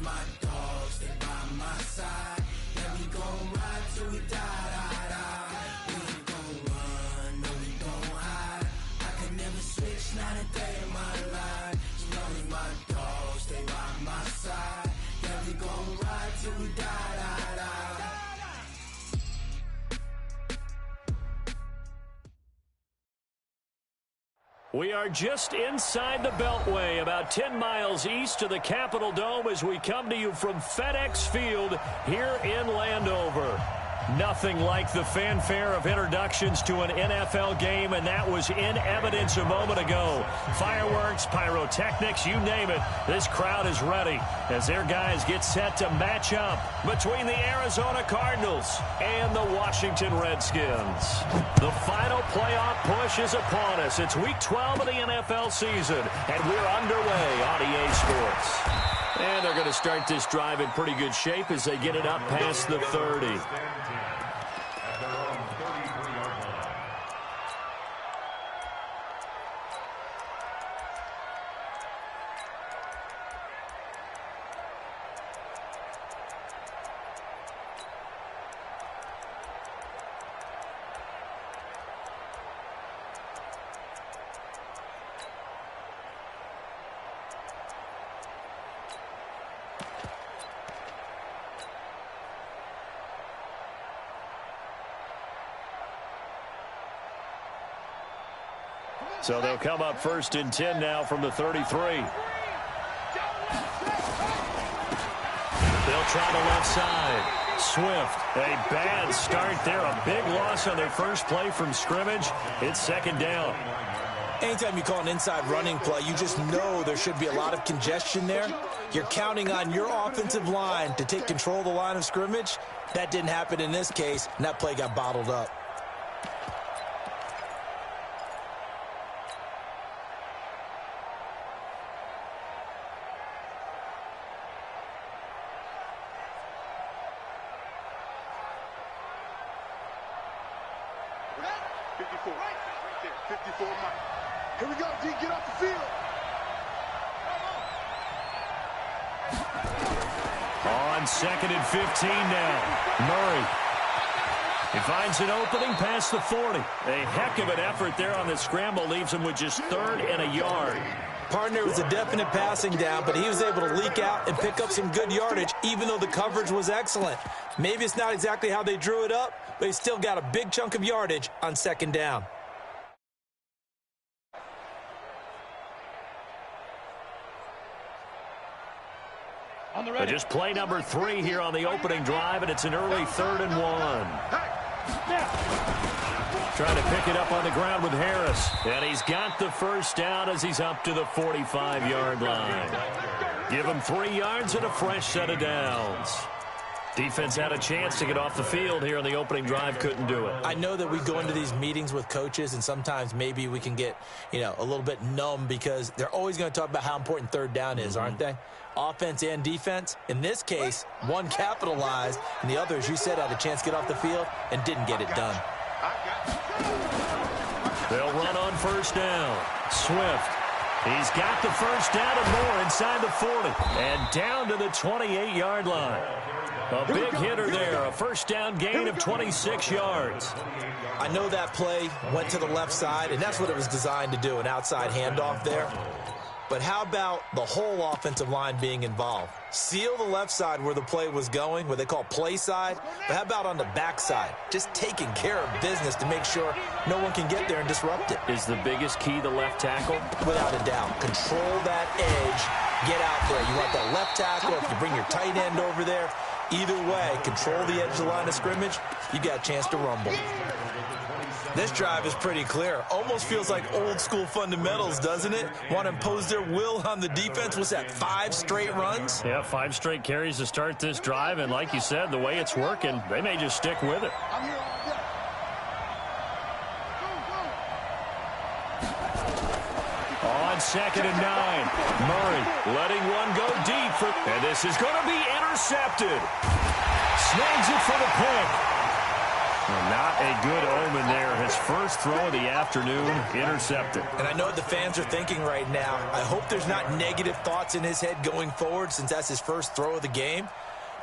my dogs, they by my side. Yeah, we gon' ride till we die, die, die. We ain't gon' run, no, we gon' hide. I could never switch, not a day in my life. As long as my dogs, stay by my side. Yeah, we gon' ride till we die, die, die. We are just inside the Beltway, about 10 miles east of the Capitol Dome as we come to you from FedEx Field here in Landover. Nothing like the fanfare of introductions to an NFL game, and that was in evidence a moment ago. Fireworks, pyrotechnics, you name it. This crowd is ready as their guys get set to match up between the Arizona Cardinals and the Washington Redskins. The final playoff push is upon us. It's Week 12 of the NFL season, and we're underway on EA Sports. And they're going to start this drive in pretty good shape as they get it up past the 30. So they'll come up first and 10 now from the 33. They'll try the left side. Swift, a bad start there. A big loss on their first play from scrimmage. It's second down. Anytime you call an inside running play, you just know there should be a lot of congestion there. You're counting on your offensive line to take control of the line of scrimmage. That didn't happen in this case, and that play got bottled up. Here we go, D, get off the field. On second and 15 now. Murray. He finds an opening past the 40. A heck of an effort there on the scramble. Leaves him with just third and a yard. Partner was a definite passing down, but he was able to leak out and pick up some good yardage, even though the coverage was excellent. Maybe it's not exactly how they drew it up, but he still got a big chunk of yardage on second down. Just play number 3 here on the opening drive, and it's an early 3rd and 1. Trying to pick it up on the ground with Harris. And he's got the first down as he's up to the 45-yard line. Give him 3 yards and a fresh set of downs. Defense had a chance to get off the field here on the opening drive, couldn't do it. I know that we go into these meetings with coaches, and sometimes maybe we can get, a little bit numb because they're always going to talk about how important third down is, aren't they? Offense and defense. In this case, one capitalized, and the other, as you said, had a chance to get off the field and didn't get it done. They'll run on first down. Swift. He's got the first down and more inside the 40. And down to the 28-yard line. A big hitter there, a first down gain of 26 yards. I know that play went to the left side, and that's what it was designed to do, an outside handoff there. But how about the whole offensive line being involved? Seal the left side where the play was going, what they call play side, but how about on the back side? Just taking care of business to make sure no one can get there and disrupt it. Is the biggest key the left tackle? Without a doubt. Control that edge. Get out there. You want that left tackle. If you bring your tight end over there, either way, control the edge of the line of scrimmage, you got a chance to rumble. This drive is pretty clear. Almost feels like old school fundamentals, doesn't it? Want to impose their will on the defense. Was that 5 straight runs? Yeah, 5 straight carries to start this drive. And like you said, the way it's working, they may just stick with it. On second and 9, Murray letting one go deep. And this is going to be intercepted. Snags it for the pick. Well, not a good omen there. His first throw of the afternoon intercepted. And I know what the fans are thinking right now. I hope there's not negative thoughts in his head going forward since that's his first throw of the game.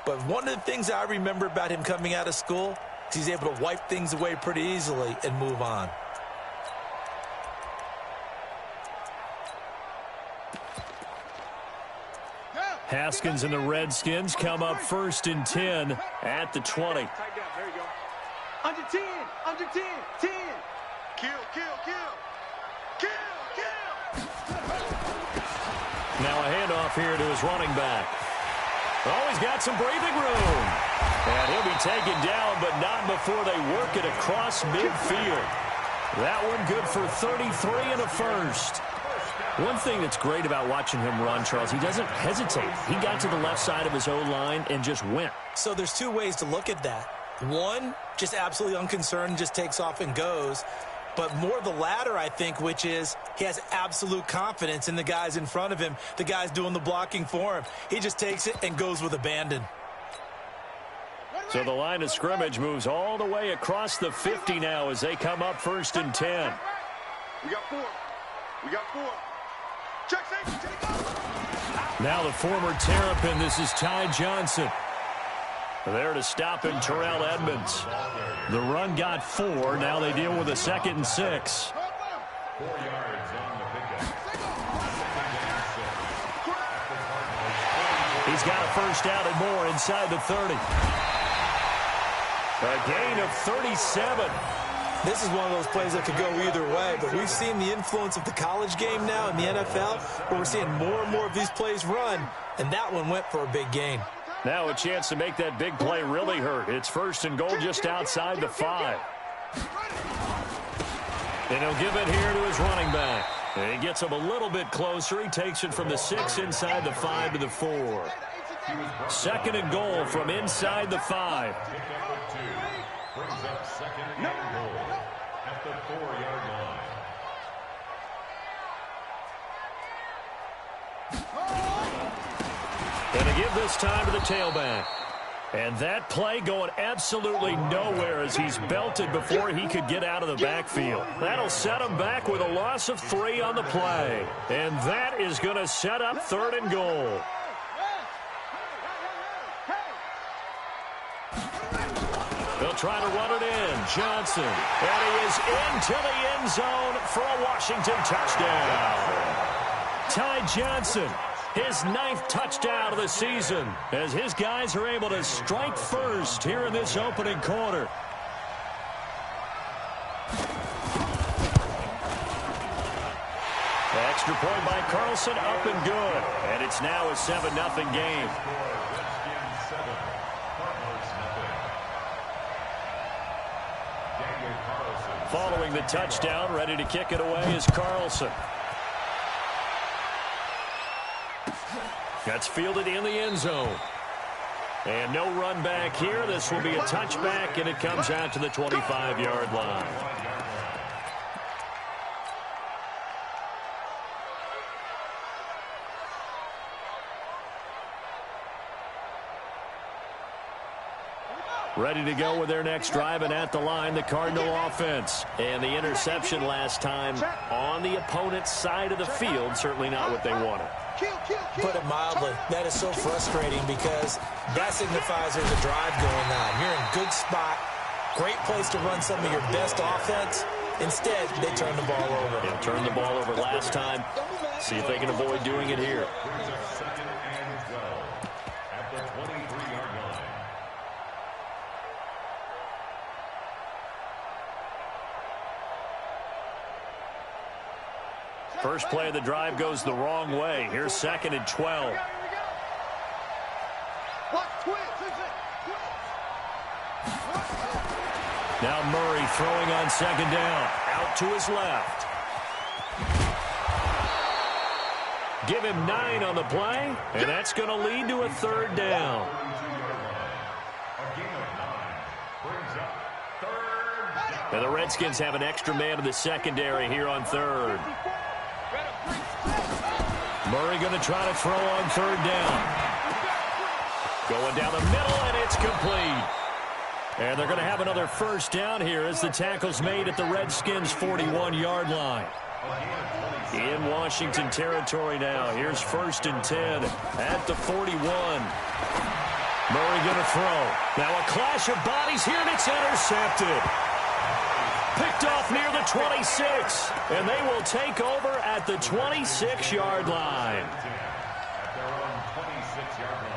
But one of the things I remember about him coming out of school is he's able to wipe things away pretty easily and move on. Haskins and the Redskins come up 1st and 10 at the 20. Under 10, under 10, 10. Kill, kill, kill. Kill, kill. Now a handoff here to his running back. Oh, he's got some breathing room. And he'll be taken down, but not before they work it across midfield. That one good for 33 and a first. One thing that's great about watching him run, Charles, he doesn't hesitate. He got to the left side of his O-line and just went. So there's two ways to look at that. One, just absolutely unconcerned, just takes off and goes. But more the latter, I think, which is he has absolute confidence in the guys in front of him, the guys doing the blocking for him. He just takes it and goes with abandon. So the line of scrimmage moves all the way across the 50 now as they come up 1st and 10. We got 4. We got 4. Check safety. Now the former Terrapin, this is Ty Johnson. There to stop him, Terrell Edmonds. The run got 4. Now they deal with a 2nd and 6. 4 yards on the pickup. He's got a first down and more inside the 30. A gain of 37. This is one of those plays that could go either way, but we've seen the influence of the college game now in the NFL, where we're seeing more and more of these plays run, and that one went for a big gain. Now a chance to make that big play really hurt. It's 1st and goal just outside the 5. And he'll give it here to his running back. And he gets him a little bit closer. He takes it from the 6 inside the 5 to the 4. 2nd and goal from inside the 5. Brings up 2nd and goal at the 4-yard line. And to give this time to the tailback. And that play going absolutely nowhere as he's belted before he could get out of the backfield. That'll set him back with a loss of 3 on the play. And that is going to set up 3rd and goal. They'll try to run it in. Johnson. And he is into the end zone for a Washington touchdown. Ty Johnson, his 9th touchdown of the season, as his guys are able to strike first here in this opening quarter. Extra point by Carlson, up and good. And it's now a 7-0 game. Following the touchdown, ready to kick it away is Carlson. That's fielded in the end zone. And no run back here. This will be a touchback, and it comes out to the 25-yard line. Ready to go with their next drive, and at the line, the Cardinal offense. And the interception last time on the opponent's side of the field, certainly not what they wanted. Put it mildly, that is so frustrating because that signifies there's a drive going on. You're in a good spot, great place to run some of your best offense. Instead, they turn the ball over. They turned the ball over last time. See if they can avoid doing it here. First play of the drive goes the wrong way. Here's 2nd and 12. Now Murray throwing on 2nd down. Out to his left. Give him 9 on the play, and that's going to lead to a 3rd down. And the Redskins have an extra man in the secondary here on 3rd. Murray going to try to throw on 3rd down. Going down the middle, and it's complete. And they're going to have another first down here as the tackle's made at the Redskins' 41-yard line. In Washington territory now. Here's 1st and 10 at the 41. Murray going to throw. Now a clash of bodies here, and it's intercepted. Picked off near the 26, and they will take over at the 26-yard line. At their own 26-yard line.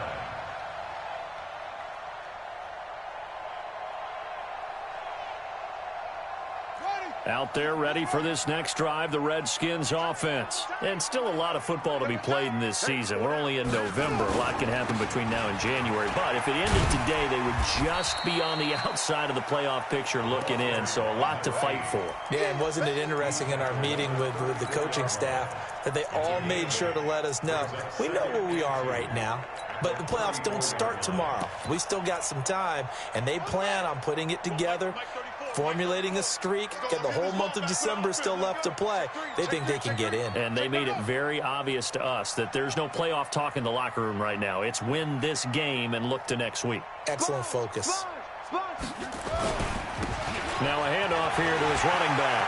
Out there ready for this next drive, the Redskins offense. And still a lot of football to be played in this season. We're only in November. A lot can happen between now and January. But if it ended today, they would just be on the outside of the playoff picture looking in. So a lot to fight for. Yeah, and wasn't it interesting in our meeting with the coaching staff that they all made sure to let us know, we know where we are right now, but the playoffs don't start tomorrow. We still got some time, and they plan on putting it together, formulating a streak, get the whole month of December still left to play. They think they can get in. And they made it very obvious to us that there's no playoff talk in the locker room right now. It's win this game and look to next week. Excellent focus. Now a handoff here to his running back.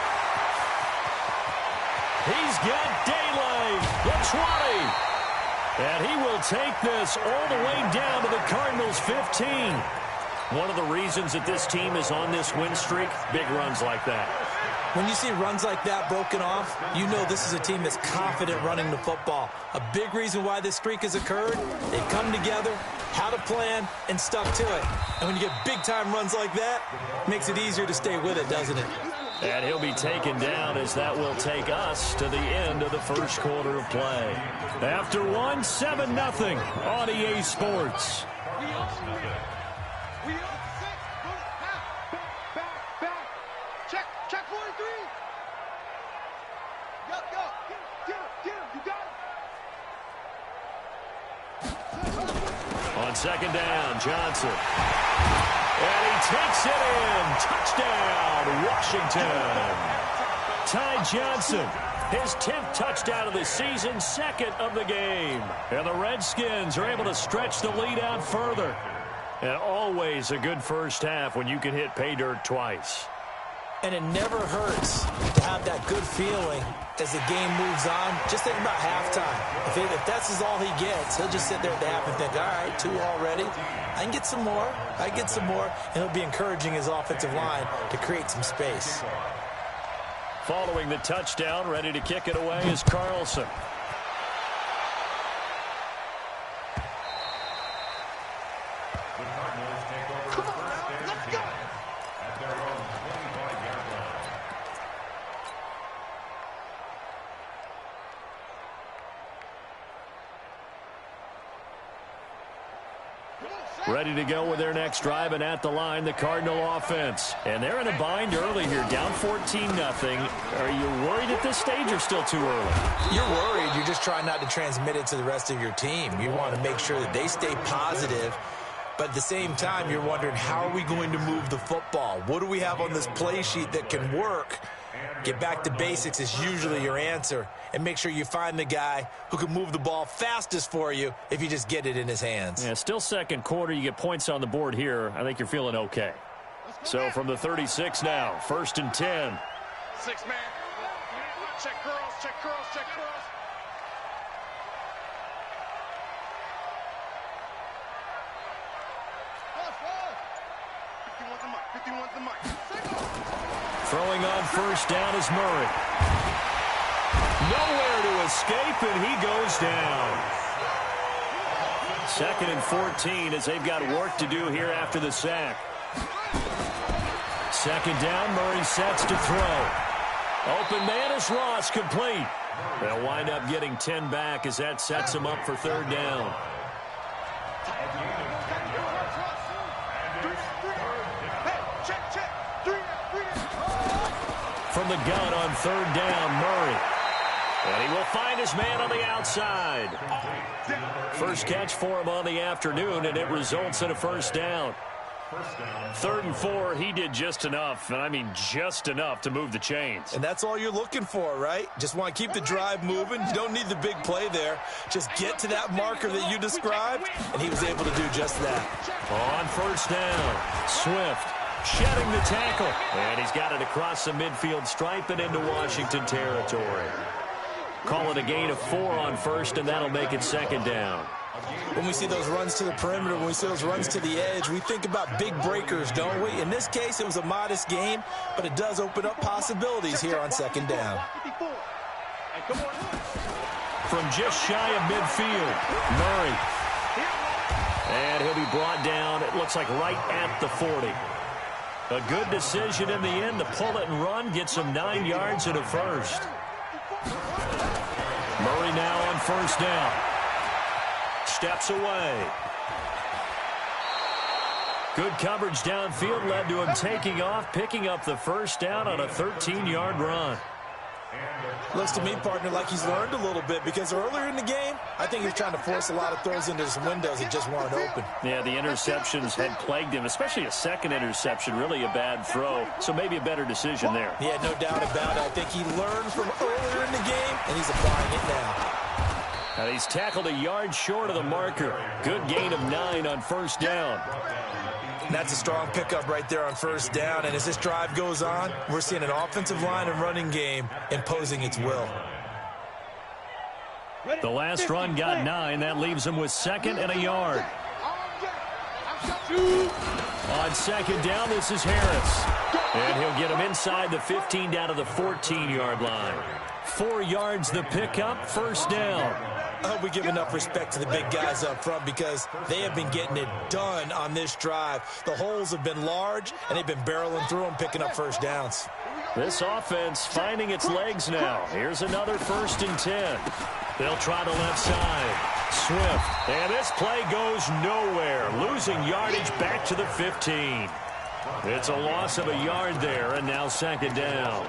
He's got daylight. The 20. And he will take this all the way down to the Cardinals' 15. One of the reasons that this team is on this win streak, big runs like that. When you see runs like that broken off, you know this is a team that's confident running the football. A big reason why this streak has occurred, they come together, had a plan, and stuck to it. And when you get big-time runs like that, it makes it easier to stay with it, doesn't it? And he'll be taken down as that will take us to the end of the first quarter of play. After one, 7-0 on EA Sports. Check 43. Go. Get him. You got it. On second down, Johnson. And he takes it in. Touchdown, Washington. Ty Johnson, his 10th touchdown of the season, 2nd of the game. And the Redskins are able to stretch the lead out further. And always a good first half when you can hit pay dirt twice. And it never hurts to have that good feeling as the game moves on. Just think about halftime. If that's all he gets, he'll just sit there at the half and think, all right, 2 already. I can get some more. And he'll be encouraging his offensive line to create some space. Following the touchdown, ready to kick it away is Carlson. Ready to go with their next drive, and at the line, the Cardinal offense. And they're in a bind early here, down 14-0. Are you worried at this stage or still too early? You're worried. You're just trying not to transmit it to the rest of your team. You want to make sure that they stay positive. But at the same time, you're wondering, how are we going to move the football? What do we have on this play sheet that can work? Get back to basics is usually your answer. And make sure you find the guy who can move the ball fastest for you if you just get it in his hands. Yeah, still second quarter. You get points on the board here. I think you're feeling okay. So from the 36 now, 1st and 10. 6 man. Check curls. 51's the mic. Throwing on first down is Murray. Nowhere to escape, and he goes down. 2nd and 14 as they've got work to do here after the sack. 2nd down, Murray sets to throw. Open man is Ross, complete. They'll wind up getting 10 back as that sets him up for 3rd down. From the gun on 3rd down, Murray. And he will find his man on the outside. First catch for him on the afternoon, and it results in a 1st down. First down. 3rd and 4, he did just enough, and I mean just enough to move the chains. And that's all you're looking for, right? Just want to keep the drive moving. You don't need the big play there. Just get to that marker that you described, and he was able to do just that. On 1st down, Swift shedding the tackle, and he's got it across the midfield stripe and into Washington territory. Call it a gain of 4 on 1st, and that'll make it 2nd down. When we see those runs to the perimeter, when we see those runs to the edge, we think about big breakers, don't we? In this case, it was a modest game, but it does open up possibilities here on 2nd down. From just shy of midfield, Murray. And he'll be brought down, it looks like right at the 40. A good decision in the end to pull it and run, gets him 9 yards and a first. Murray now on 1st down. Steps away. Good coverage downfield led to him taking off, picking up the 1st down on a 13-yard run. Looks to me, partner, like he's learned a little bit, because earlier in the game, I think he was trying to force a lot of throws into some windows that just weren't open. Yeah, the interceptions had plagued him, especially a second interception, really a bad throw. So maybe a better decision there. Yeah, no doubt about it. I think he learned from earlier in the game, and he's applying it now. And he's tackled a yard short of the marker. Good gain of 9 on 1st down. And that's a strong pickup right there on 1st down. And as this drive goes on, we're seeing an offensive line and running game imposing its will. The last run got 9. That leaves him with 2nd and a yard. On 2nd down, this is Harris. And he'll get him inside the 15 down to the 14-yard line. 4 yards the pickup, 1st down. I hope we give enough respect to the big guys up front, because they have been getting it done on this drive. The holes have been large, and they've been barreling through them, picking up 1st downs. This offense finding its legs now. Here's another 1st and 10. They'll try the left side. Swift. And this play goes nowhere. Losing yardage back to the 15. It's a loss of a yard there, and now 2nd down.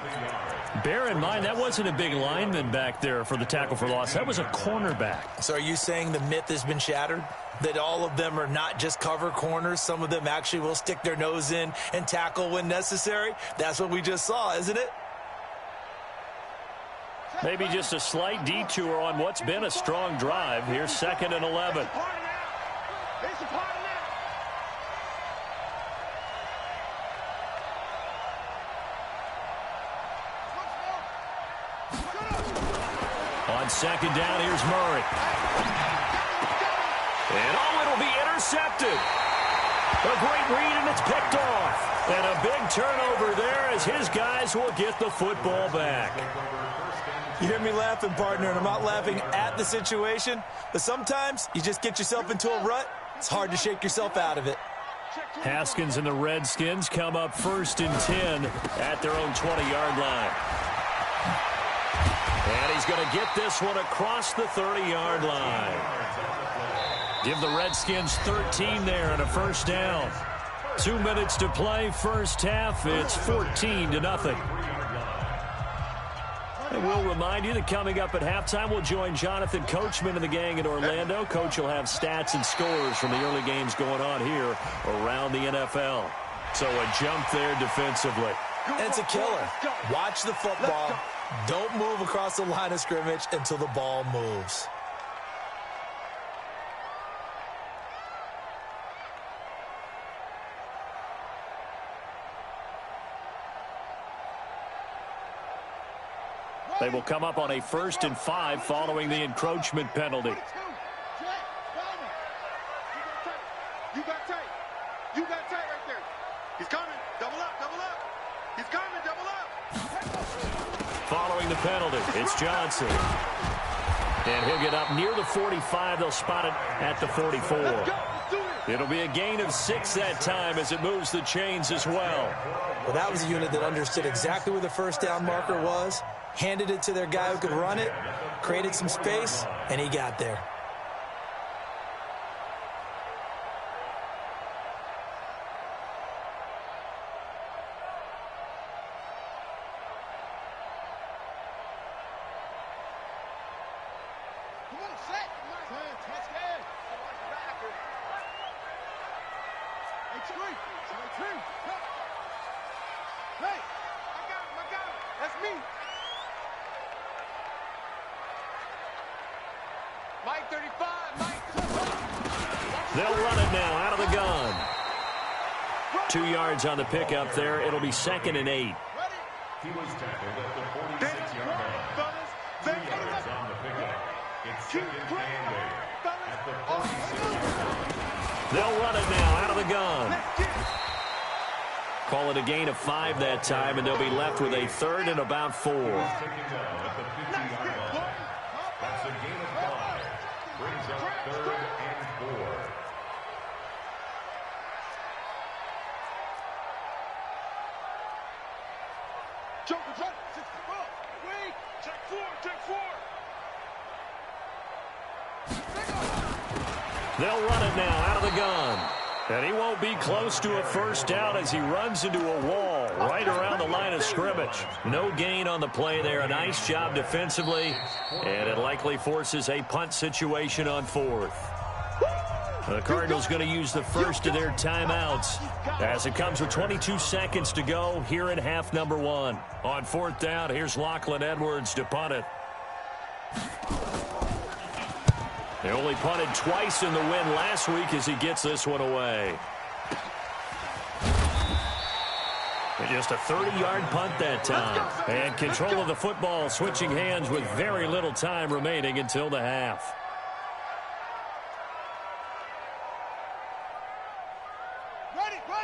Bear in mind, that wasn't a big lineman back there for the tackle for loss. That was a cornerback. So are you saying the myth has been shattered? That all of them are not just cover corners? Some of them actually will stick their nose in and tackle when necessary? That's what we just saw, isn't it? Maybe just a slight detour on what's been a strong drive. Here's 2nd and 11. On 2nd down, here's Murray. And it'll be intercepted. A great read, and it's picked off. And a big turnover there as his guys will get the football back. You hear me laughing, partner, and I'm not laughing at the situation, but sometimes you just get yourself into a rut. It's hard to shake yourself out of it. Haskins and the Redskins come up 1st and 10 at their own 20-yard line. And he's going to get this one across the 30-yard line. Give the Redskins 13 there and a 1st down. 2 minutes to play, 1st half. It's 14-0. And we'll remind you that coming up at halftime, we'll join Jonathan Coachman and the gang in Orlando. Coach will have stats and scores from the early games going on here around the NFL. So a jump there defensively. And it's a killer. Watch the football. Don't move across the line of scrimmage until the ball moves. They will come up on a 1st and 5 following the encroachment penalty. You got tight. You got tight right there. He's coming. Double up, double up. He's coming, double up. Following the penalty, it's Johnson. And he'll get up near the 45. They'll spot it at the 44. It'll be a gain of 6 that time as it moves the chains as well. Well, that was a unit that understood exactly where the 1st down marker was, handed it to their guy who could run it, created some space, and he got there. Hey, I got him. That's me. Mike 35, Mike. They'll run it now out of the gun. 2 yards on the pickup there. It'll be 2nd and 8. He was tackled at the 46-yard line. 2 yards on the pickup. It's 2nd and 8 at the 46-yard line. They'll run it now out of the gun. Call it a gain of 5 that time, and they'll be left with a 3rd and about 4. Taken down at the 50-yard line. That's a gain of 5. Brings up 3rd and 4. They'll run it now out of the gun. And he won't be close to a first down as he runs into a wall right around the line of scrimmage. No gain on the play there. A nice job defensively. And it likely forces a punt situation on 4th. The Cardinals going to use the first of their timeouts as it comes with 22 seconds to go here in half number 1. On 4th down, here's Lachlan Edwards to punt it. They only punted twice in the win last week as he gets this one away. And just a 30-yard punt that time. And control of the football switching hands with very little time remaining until the half.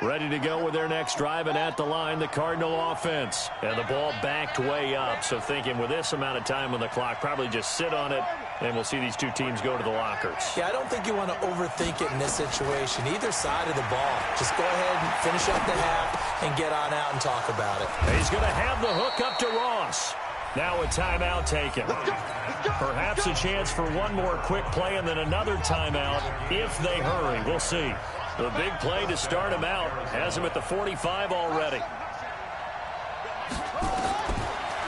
Ready to go with their next drive, and at the line, the Cardinal offense. And the ball backed way up, so thinking with this amount of time on the clock, probably just sit on it, and we'll see these two teams go to the lockers. Yeah, I don't think you want to overthink it in this situation. Either side of the ball. Just go ahead and finish up the half and get on out and talk about it. He's going to have the hook up to Ross. Now a timeout taken. Perhaps a chance for one more quick play and then another timeout if they hurry. We'll see. The big play to start him out has him at the 45 already.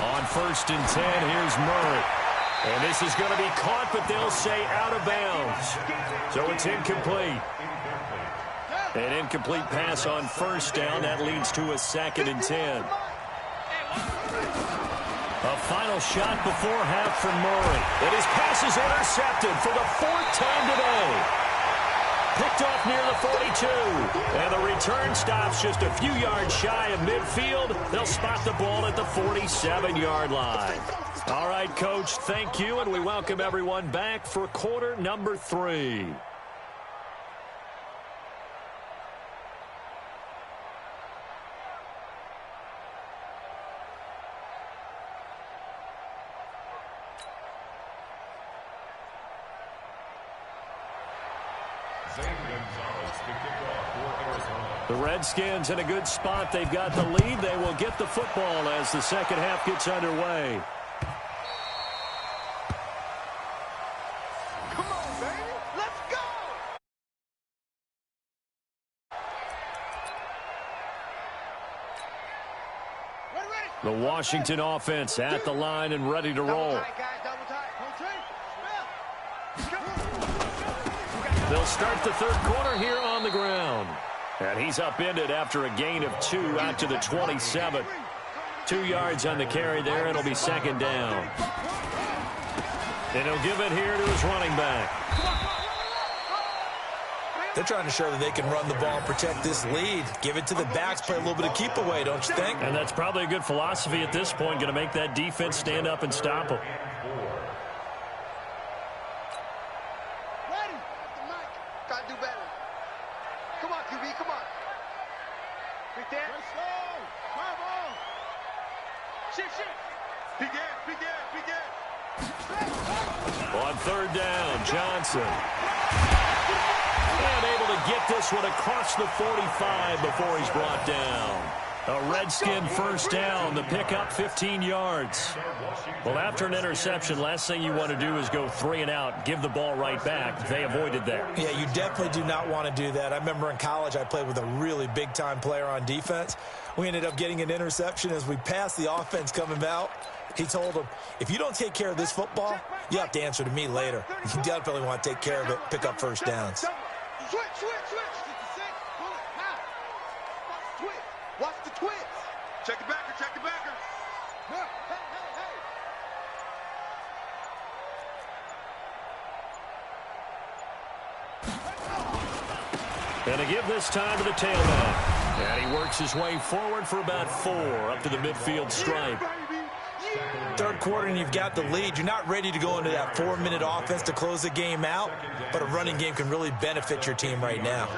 On 1st and 10, here's Murray. And this is going to be caught, but they'll say out of bounds. So it's incomplete. An incomplete pass on 1st down. That leads to a 2nd and 10. A final shot before half from Murray. And his pass is intercepted for the 4th time today. Picked off near the 42. And the return stops just a few yards shy of midfield. They'll spot the ball at the 47-yard line. All right, Coach, thank you, and we welcome everyone back for quarter number 3. The Redskins in a good spot. They've got the lead. They will get the football as the second half gets underway. Come on, baby. Let's go. The Washington offense at the line and ready to roll. They'll start the third quarter here on the ground. And he's upended after a gain of 2 out to the 27. 2 yards on the carry there. It'll be 2nd down. And he'll give it here to his running back. They're trying to show that they can run the ball and protect this lead. Give it to the backs, play a little bit of keep away, don't you think? And that's probably a good philosophy at this point, going to make that defense stand up and stop them. Gotta do better. Come on, QB, come on. Big Dan. Shift. Begin. On 3rd down, Johnson. And able to get this one across the 45 before he's brought down. A Redskin 1st down, the pickup 15 yards. Well, after an interception, last thing you want to do is go 3 and out, give the ball right back. They avoided that. Yeah, you definitely do not want to do that. I remember in college I played with a really big-time player on defense. We ended up getting an interception as we passed the offense coming out. He told him, if you don't take care of this football, you have to answer to me later. You definitely want to take care of it, pick up 1st downs. Switch. twist. Watch the twist. Check the backer, check the backer. Hey, hey, hey. And to give this time to the tailback. And he works his way forward for about 4 up to the midfield stripe. Third quarter and you've got the lead. You're not ready to go into that 4-minute offense to close the game out, but a running game can really benefit your team right now.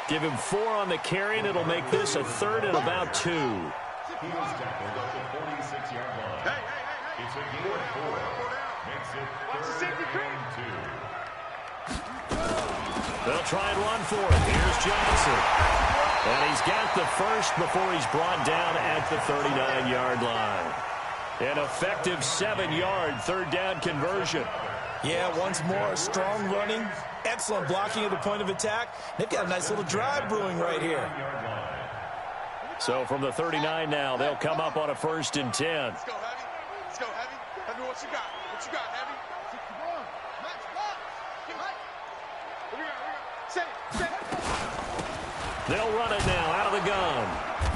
Give him 4 on the carry, and it'll make this a 3rd and about 2. He was tackled at the 46-yard line. Hey, hey, hey, hey. It's a gain of 4. Makes it 3rd and 2. They'll try and run for it. Here's Johnson. And he's got the first before he's brought down at the 39-yard line. An effective 7-yard 3rd down conversion. Yeah, once more, strong running, excellent blocking at the point of attack. They've got a nice little drive brewing right here. So from the 39 now, they'll come up on a 1st and 10. Let's go, Heavy. Let's go, Heavy. Heavy, what you got? What you got, Heavy? Say it. They'll run it now out of the gun.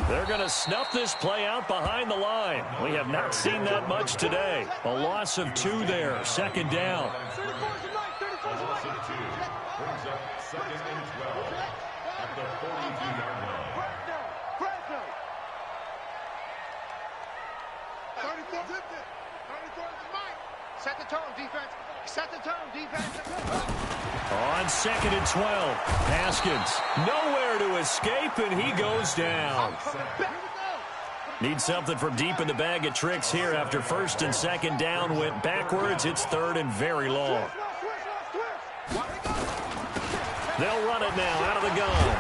They're going to snuff this play out behind the line. We have not seen that much today. A loss of 2 there, 2nd down. A loss of 2 brings up 2nd and 12 at the 42-yard line. 34 is the mic. Set the tone, defense. Set the tone, defense. On 2nd and 12, Haskins nowhere to escape, and he goes down. Need something from deep in the bag of tricks here after 1st and 2nd down went backwards. It's 3rd and very long. They'll run it now out of the gun.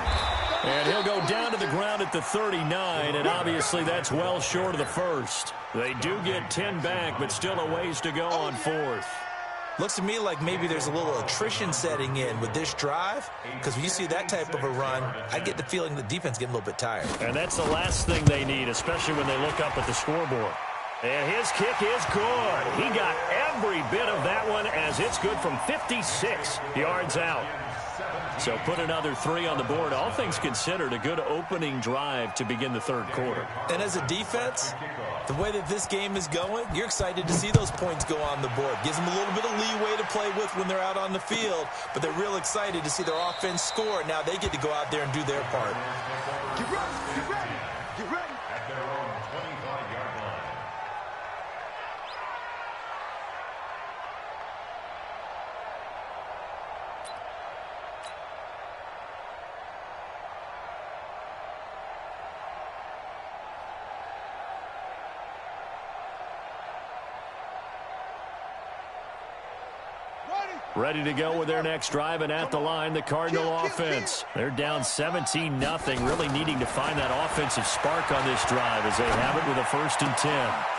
And he'll go down to the ground at the 39, and obviously that's well short of the 1st. They do get 10 back, but still a ways to go on 4th. Looks to me like maybe there's a little attrition setting in with this drive, because when you see that type of a run, I get the feeling the defense getting a little bit tired. And that's the last thing they need, especially when they look up at the scoreboard. And his kick is good. He got every bit of that one as it's good from 56 yards out. So put another 3 on the board. All things considered, a good opening drive to begin the 3rd quarter. And as a defense, the way that this game is going, you're excited to see those points go on the board. Gives them a little bit of leeway to play with when they're out on the field, but they're real excited to see their offense score. Now they get to go out there and do their part. Get ready, get ready, get ready. At their own 25-yard line. Ready to go with their next drive, and at the line, the Cardinal offense. They're down 17-0, really needing to find that offensive spark on this drive as they have it with a 1st and 10.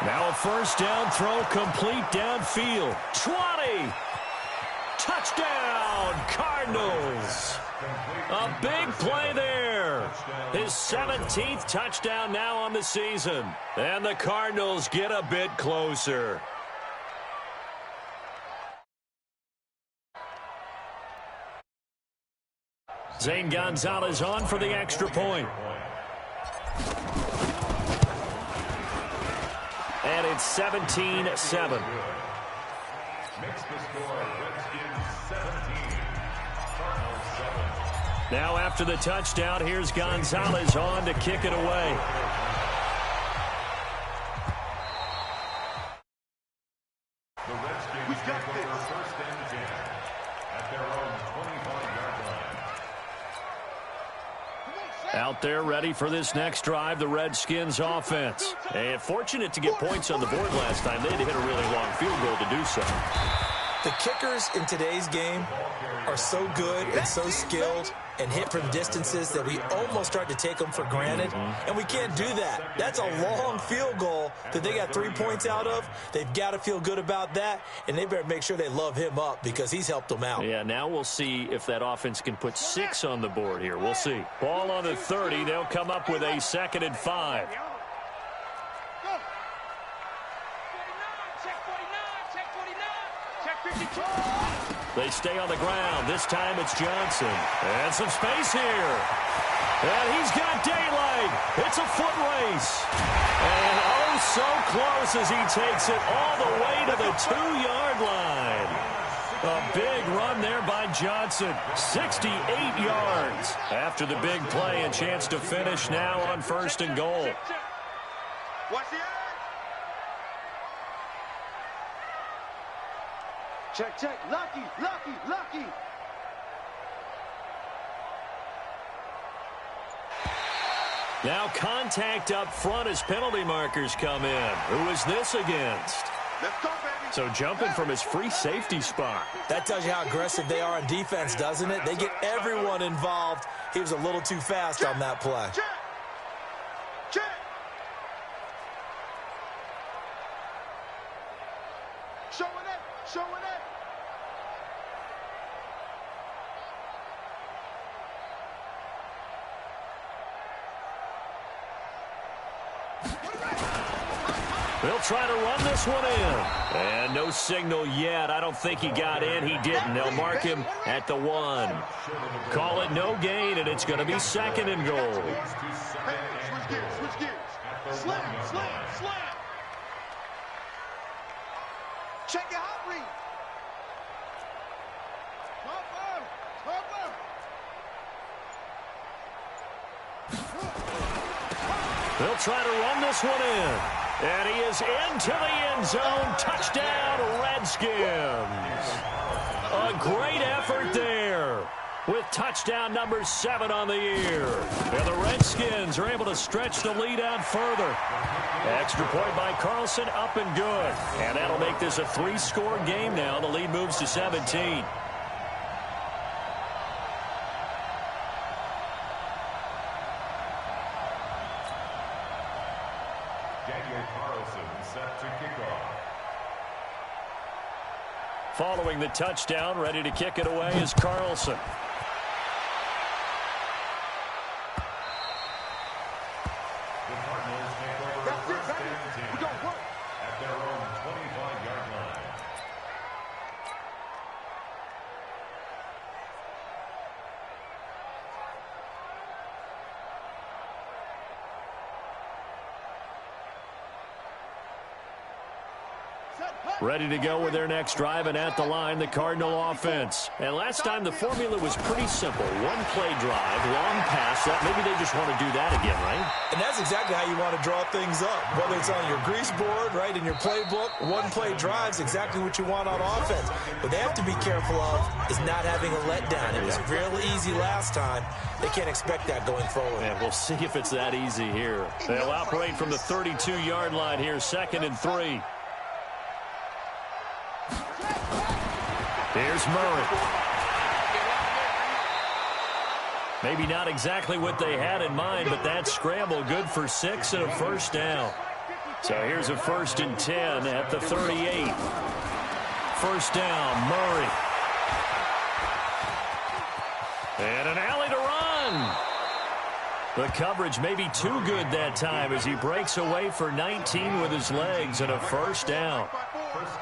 Now a 1st down throw, complete downfield. 20! Touchdown, Cardinals! A big play there. His 17th touchdown now on the season. And the Cardinals get a bit closer. Zane Gonzalez on for the extra point. And it's 17-7. Makes the score Redskins 17, Cardinals 7. Now after the touchdown, here's Gonzalez on to kick it away. The Redskins take over 1st and 10 at their own 25-yard line. Out there ready for this next drive, the Redskins offense. And fortunate to get points on the board last time. They had to hit a really long field goal to do so. The kickers in today's game are so good and so skilled and hit from distances that we almost start to take them for granted, and we can't do that. That's a long field goal that they got 3 points out of. They've got to feel good about that, and they better make sure they love him up because he's helped them out. Yeah, now we'll see if that offense can put 6 on the board here. We'll see. Ball on the 30. They'll come up with a 2nd and 5. They stay on the ground. This time it's Johnson. And some space here. And he's got daylight. It's a foot race. And oh, so close as he takes it all the way to the 2-yard line. A big run there by Johnson. 68 yards. After the big play, a chance to finish now on 1st and goal. Watch the eye. Check, check. Lucky, lucky, lucky. Now contact up front as penalty markers come in. Who is this against? Let's go, baby. So jumping from his free safety spot. That tells you how aggressive they are on defense, doesn't it? They get everyone involved. He was a little too fast on that play. Check. Check. Showing it. Showing it. They'll try to run this one in. And no signal yet. I don't think he got in. He didn't. They'll mark him at the 1. Call it no gain, and it's going to be 2nd and goal. Hey, switch gears, switch gears. Slam, slam, slam. Check your hot read. They'll try to run this one in. And he is into the end zone. Touchdown, Redskins. A great effort there with touchdown number 7 on the year. And the Redskins are able to stretch the lead out further. Extra point by Carlson, up and good. And that'll make this a 3-score game now. The lead moves to 17. Following the touchdown, ready to kick it away is Carlson. The Cardinals take over first and 10 at their own 25-yard line. Ready to go with their next drive, and at the line, the Cardinal offense. And last time, the formula was pretty simple. 1-play drive, long pass. Maybe they just want to do that again, right? And that's exactly how you want to draw things up. Whether it's on your grease board, right, in your playbook, 1-play drive's exactly what you want on offense. What they have to be careful of is not having a letdown. It was real easy last time. They can't expect that going forward. And we'll see if it's that easy here. They'll operate from the 32-yard line here, 2nd and 3. Here's Murray. Maybe not exactly what they had in mind, but that scramble good for 6 and a 1st down. So here's a 1st and 10 at the 38. 1st down, Murray. And an alley to run. The coverage may be too good that time as he breaks away for 19 with his legs and a 1st down.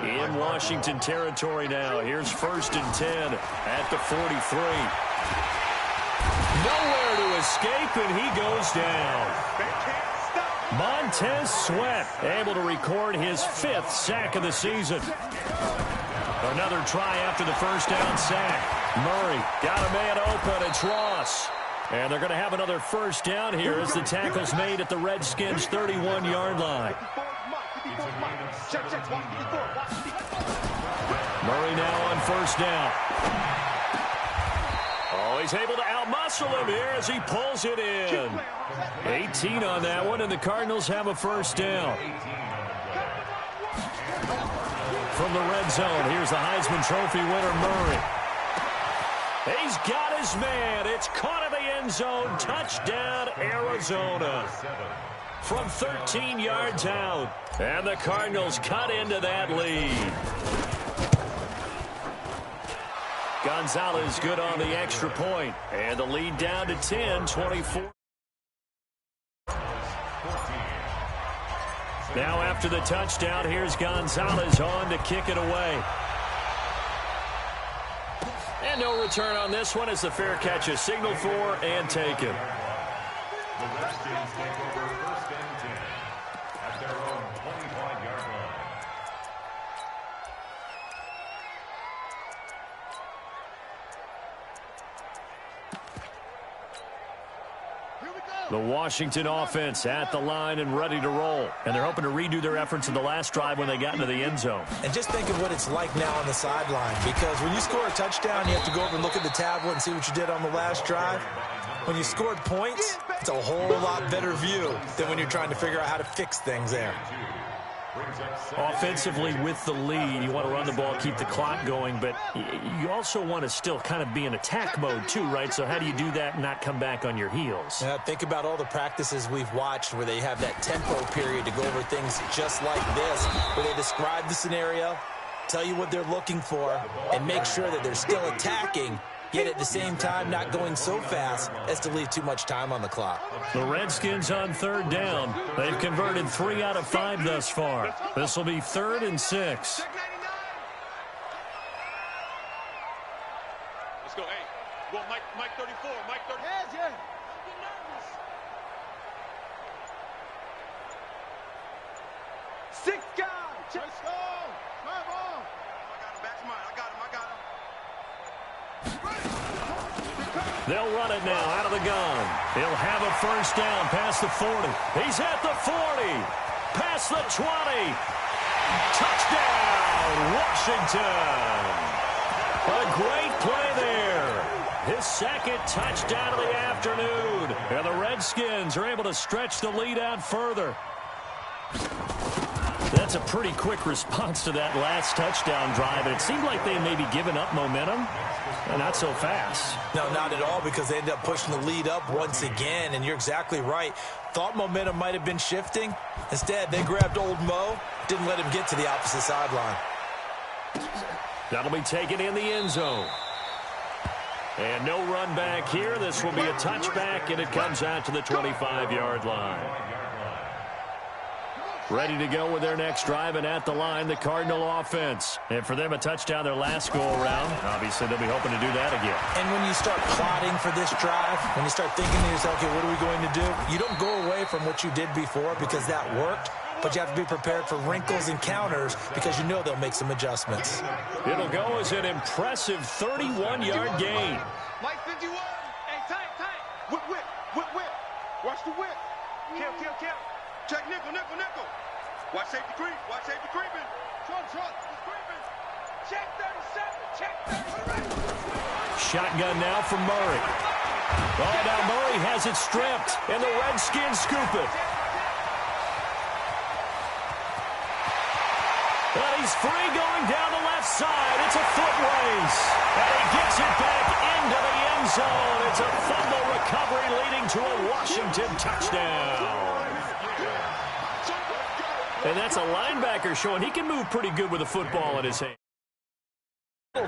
In Washington territory now. Here's 1st and 10 at the 43. Nowhere to escape, and he goes down. Montez Sweat able to record his 5th sack of the season. Another try after the 1st down sack. Murray got a man open. It's Ross. And they're going to have another 1st down here as the tackle's made at the Redskins' 31-yard line. Murray now on 1st down. Oh, he's able to outmuscle him here as he pulls it in. 18 on that one, and the Cardinals have a 1st down. from the red zone. Here's the Heisman Trophy winner, Murray. He's got his man. It's caught in the end zone. Touchdown, Arizona. From 13 yards out. And the Cardinals cut into that lead. Gonzalez good on the extra point. And the lead down to 10, 24. Now after the touchdown, here's Gonzalez on to kick it away. And no return on this one as the fair catch is signaled for and taken. The Redskins take over first and 10 at their own 25-yard line. The Washington offense at the line and ready to roll. And they're hoping to redo their efforts in the last drive when they got into the end zone. And just think of what it's like now on the sideline, because when you score a touchdown, you have to go over and look at the tablet and see what you did on the last drive. When you scored points, it's a whole lot better view than when you're trying to figure out how to fix things there. Offensively with the lead, you want to run the ball, keep the clock going, but you also want to still kind of be in attack mode too, right? So how do you do that and not come back on your heels? Yeah, think about all the practices we've watched where they have that tempo period to go over things just like this, where they describe the scenario, tell you what they're looking for, and make sure that they're still attacking, yet at the same time not going so fast as to leave too much time on the clock. The Redskins on third down. They've converted 3 out of 5 thus far. This will be 3rd and 6. Let's go. Hey, well, Mike 34. Mike 34. Yeah. Six guys. Let's go. Come on. I got him. Back's mine. I got him. They'll run it now out of the gun. He'll have a first down past the 40. He's at the 40. Past the 20. Touchdown, Washington. A great play there. His second touchdown of the afternoon. And the Redskins are able to stretch the lead out further. That's a pretty quick response to that last touchdown drive. And it seemed like they may be giving up momentum. Not so fast. No, not at all, because they ended up pushing the lead up once again, and you're exactly right. Thought momentum might have been shifting. Instead, they grabbed old Mo, didn't let him get to the opposite sideline. That'll be taken in the end zone. And no run back here. This will be a touchback, and it comes out to the 25-yard line. Ready to go with their next drive, and at the line, the Cardinal offense. And for them, a touchdown their last go-around. Obviously, they'll be hoping to do that again. And when you start plotting for this drive, when you start thinking to yourself, okay, what are we going to do? You don't go away from what you did before because that worked, but you have to be prepared for wrinkles and counters because you know they'll make some adjustments. It'll go as an impressive 31-yard gain. Mike 51. Hey, tight. Whip. Watch the whip. Kill. Check nickel. Watch safety creep. Creeping. Trump. He's creeping. Check 37. Shotgun now from Murray. Oh, now Murray has it stripped, and the Redskins scoop it. And he's free going down the left side. It's a foot race. And he gets it back into the end zone. It's a fumble recovery leading to a Washington touchdown. And that's a linebacker showing he can move pretty good with a football in his hand.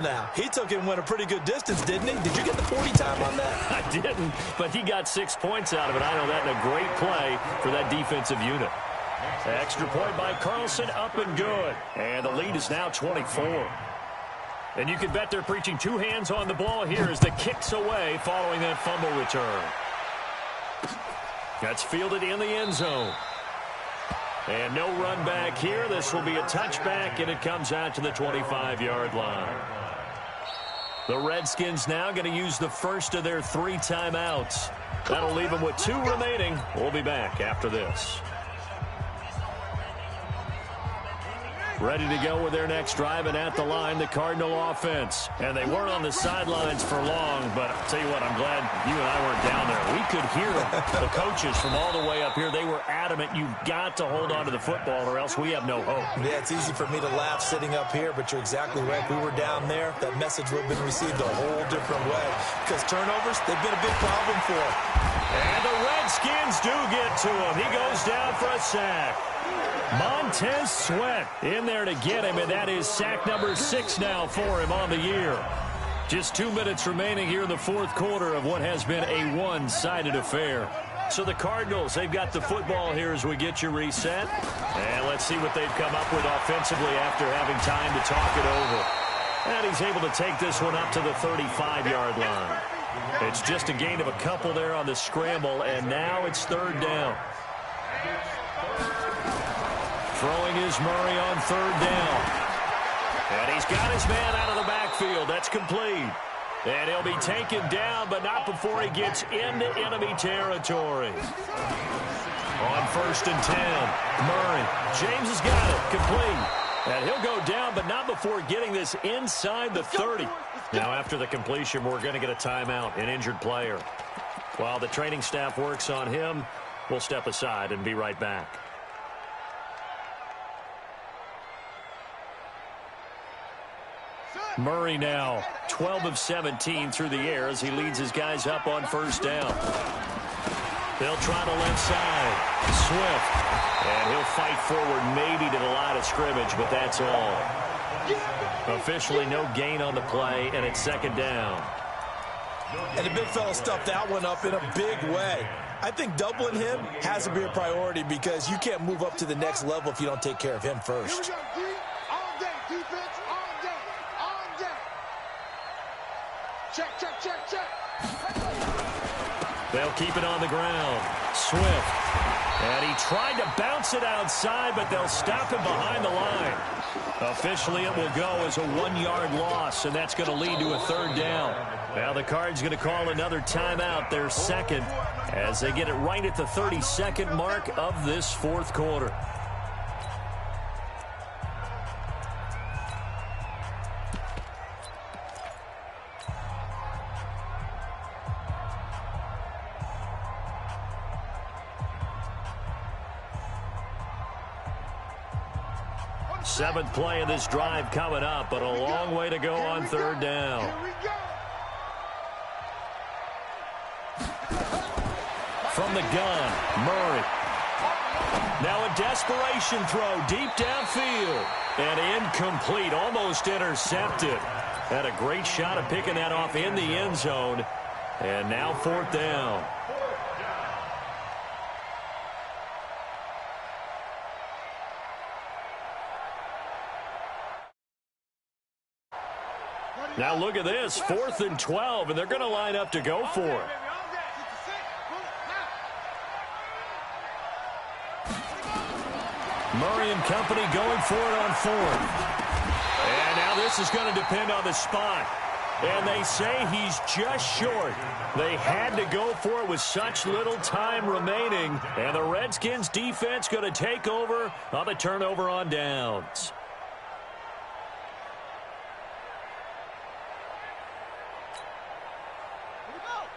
Now, he took it and went a pretty good distance, didn't he? Did you get the 40 time on that? I didn't, but he got 6 points out of it. I know that in a great play for that defensive unit. Extra point by Carlson, up and good. And the lead is now 24. And you can bet they're preaching 2 hands on the ball here as the kick's away following that fumble return. That's fielded in the end zone. And no run back here. This will be a touchback, and it comes out to the 25-yard line. The Redskins now going to use the first of their 3 timeouts. That'll leave them with 2 remaining. We'll be back after this. ready to go with their next drive, and at the line, the Cardinal offense. And they weren't on the sidelines for long, but I'll tell you what, I'm glad you and I weren't down there. We could hear the coaches from all the way up here. They were adamant, you've got to hold on to the football or else we have no hope. Yeah, it's easy for me to laugh sitting up here, but you're exactly right. If we were down there, that message would have been received a whole different way. Because turnovers, they've been a big problem for them. And the Redskins do get to him. He goes down for a sack. Montez Sweat in there to get him, and that is sack number 6 now for him on the year. Just 2 minutes remaining here in the fourth quarter of what has been a one-sided affair. So the Cardinals, they've got the football here as we get you reset. And let's see what they've come up with offensively after having time to talk it over. And he's able to take this one up to the 35-yard line. It's just a gain of a couple there on the scramble, and now it's third down. Throwing is Murray on third down. And he's got his man out of the backfield. That's complete. And he'll be taken down, but not before he gets into enemy territory. On first and 10, Murray. James has got it. Complete. And he'll go down, but not before getting this inside the 30. Now, after the completion, we're going to get a timeout, an injured player. While the training staff works on him, we'll step aside and be right back. Murray now 12 of 17 through the air as he leads his guys up on first down. They'll try the left side. Swift. And he'll fight forward maybe to the line of scrimmage, but that's all. Officially no gain on the play, and it's second down. And the big fella stuffed that one up in a big way. I think doubling him has to be a priority because you can't move up to the next level if you don't take care of him first. They'll keep it on the ground. Swift. And he tried to bounce it outside, but they'll stop him behind the line. Officially, it will go as a 1-yard loss, and that's going to lead to a third down. Now the Cards going to call another timeout, their second, as they get it right at the 32nd mark of this fourth quarter. Seventh play of this drive coming up, but a long way to go on third down. From the gun, Murray. Now a desperation throw deep downfield. And incomplete, almost intercepted. Had a great shot at picking that off in the end zone. And now fourth down. Now look at this, 4th and 12, and they're going to line up to go for it. Murray and company going for it on 4th. And now this is going to depend on the spot. And they say he's just short. They had to go for it with such little time remaining. And the Redskins defense going to take over on the turnover on downs.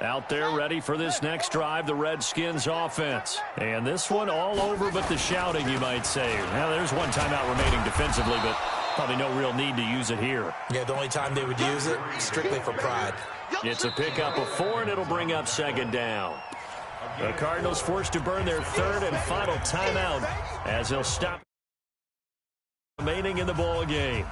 Out there ready for this next drive, the Redskins offense. And this one all over but the shouting, you might say. Now, there's one timeout remaining defensively, but probably no real need to use it here. Yeah, the only time they would use it, strictly for pride. It's a pickup of 4, and it'll bring up second down. The Cardinals forced to burn their third and final timeout as they'll stop remaining in the ball game.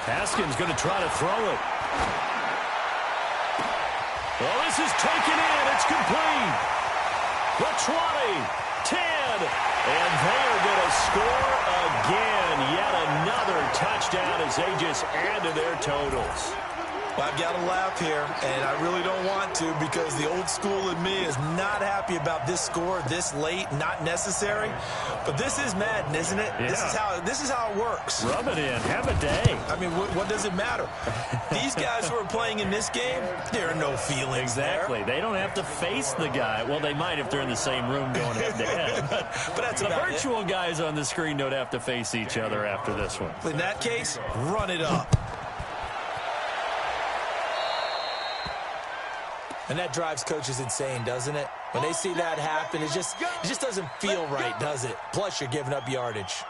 Haskins going to try to throw it. Well, this is taken in. It's complete. The 20, 10, and they are going to score again. Yet another touchdown as they just add to their totals. Well, I've got to laugh here, and I really don't want to because the old school in me is not happy about this score this late, not necessary. But this is Madden, isn't it? Yeah. This is how it works. Rub it in. Have a day. I mean, what does it matter? These guys who are playing in this game, there are no feelings Exactly. there. They don't have to face the guy. Well, they might if they're in the same room going head-to-head. But that's the about virtual guys on the screen don't have to face each other after this one. In that case, run it up. And that drives coaches insane, doesn't it? When they see that happen, it just doesn't feel right, does it? Plus, you're giving up yardage.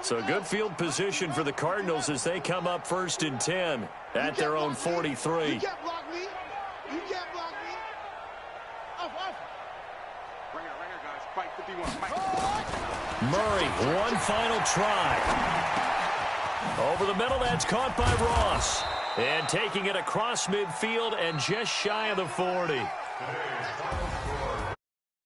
So good field position for the Cardinals as they come up 1st and 10 at their own 43. You can't block me. You can't block me. Off. Right here, guys. Fight 51. Fight. Murray, one final try. Over the middle, that's caught by Ross. And taking it across midfield and just shy of the 40. Today's final score,